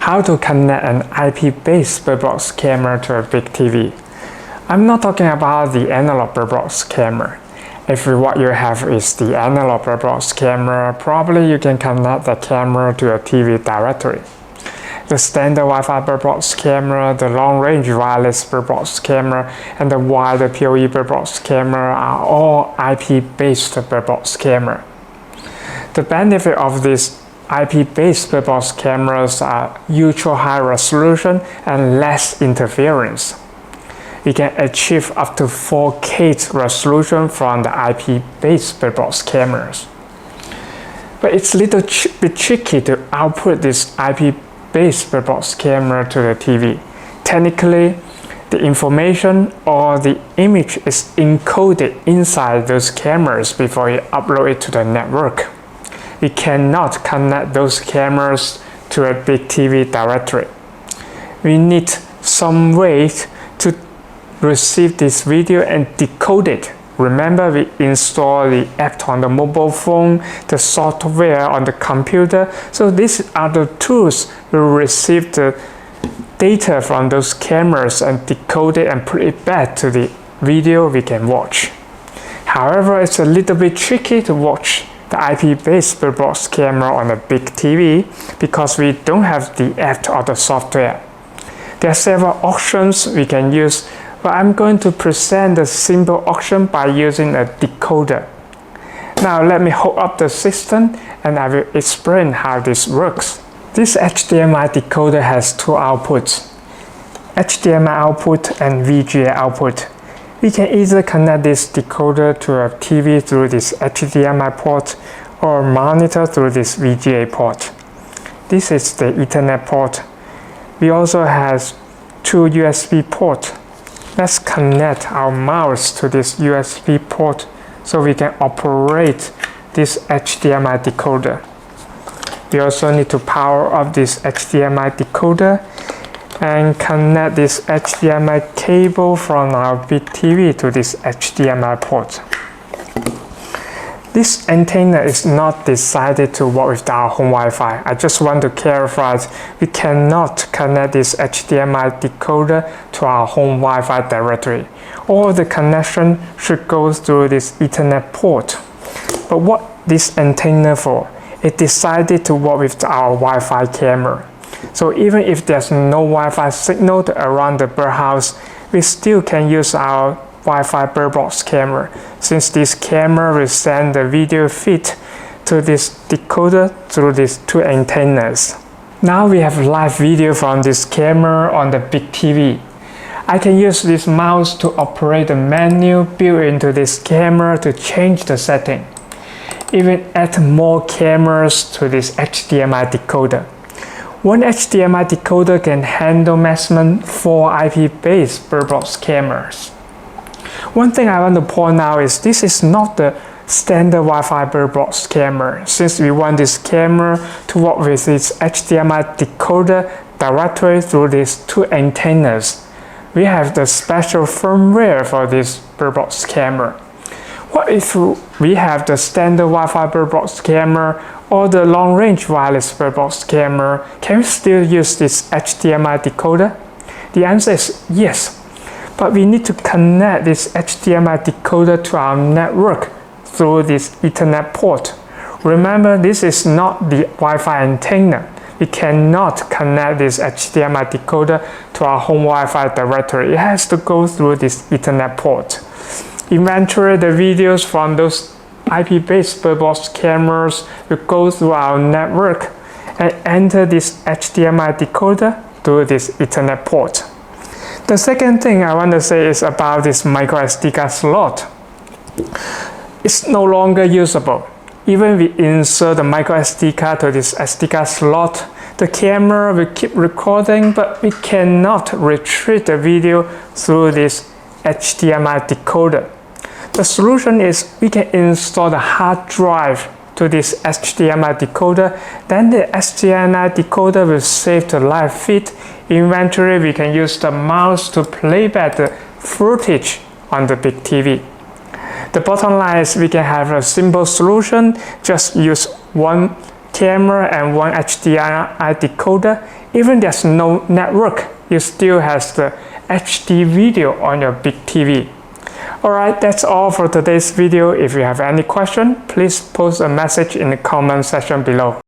How to connect an IP-based bird box camera to a big TV. I'm not talking about the analog bird box camera. If what you have is the analog bird box camera, probably you can connect the camera to a TV directly. The standard Wi-Fi bird box camera, the long-range wireless bird box camera, and the wider PoE bird box camera are all IP-based bird box camera. The benefit of these IP-based bird box cameras are ultra high resolution and less interference. We can achieve up to 4K resolution from the IP-based bird box cameras. But it's a little bit tricky to output this IP-based bird box camera to the TV. Technically, the information or the image is encoded inside those cameras before you upload it to the network. We cannot connect those cameras to a big TV directly. We need some way to receive this video and decode it. Remember, we install the app on the mobile phone, the software on the computer. So these are the tools we receive the data from those cameras and decode it and put it back to the video we can watch. However, it's a little bit tricky to watch the IP-based bird box camera on a big TV because we don't have the app or the software. There are several options we can use, but I'm going to present the simple option by using a decoder. Now let me hold up the system and I will explain how this works. This HDMI decoder has two outputs, HDMI output and VGA output. We can either connect this decoder to a TV through this HDMI port or monitor through this VGA port. This is the Ethernet port. We also have two USB ports. Let's connect our mouse to this USB port so we can operate this HDMI decoder. We also need to power up this HDMI decoder and connect this HDMI cable from our big TV to this HDMI port. This antenna is not decided to work with our home Wi-Fi. I just want to clarify we cannot connect this HDMI decoder to our home Wi-Fi directly. All the connection should go through this Ethernet port. But what this antenna for? It decided to work with our Wi-Fi camera. So even if there's no Wi-Fi signal around the birdhouse, we still can use our Wi-Fi bird box camera, since this camera will send the video feed to this decoder through these two antennas. Now we have live video from this camera on the big TV. I can use this mouse to operate the menu built into this camera to change the setting. Even add more cameras to this HDMI decoder. One HDMI decoder can handle maximum 4 IP-based bird box cameras. One thing I want to point out is this is not the standard Wi-Fi bird box camera. Since we want this camera to work with this HDMI decoder directly through these two antennas, we have the special firmware for this bird box camera. What if we have the standard Wi-Fi bird box camera or the long-range wireless bird box camera? Can we still use this HDMI decoder? The answer is yes, but we need to connect this HDMI decoder to our network through this Ethernet port. Remember, this is not the Wi-Fi antenna. We cannot connect this HDMI decoder to our home Wi-Fi directly. It has to go through this Ethernet port. Eventually, the videos from those IP-based bird box cameras will go through our network and enter this HDMI decoder through this Ethernet port. The second thing I want to say is about this MicroSD card slot. It's no longer usable. Even we insert the MicroSD card to this SD card slot, the camera will keep recording, but we cannot retrieve the video through this HDMI decoder. The solution is we can install the hard drive to this HDMI decoder, then the HDMI decoder will save the live feed. Eventually, we can use the mouse to play back the footage on the big TV. The bottom line is we can have a simple solution, just use one camera and one HDMI decoder, even there's no network, you still have the HD video on your big TV. Alright, that's all for today's video. If you have any question, please post a message in the comment section below.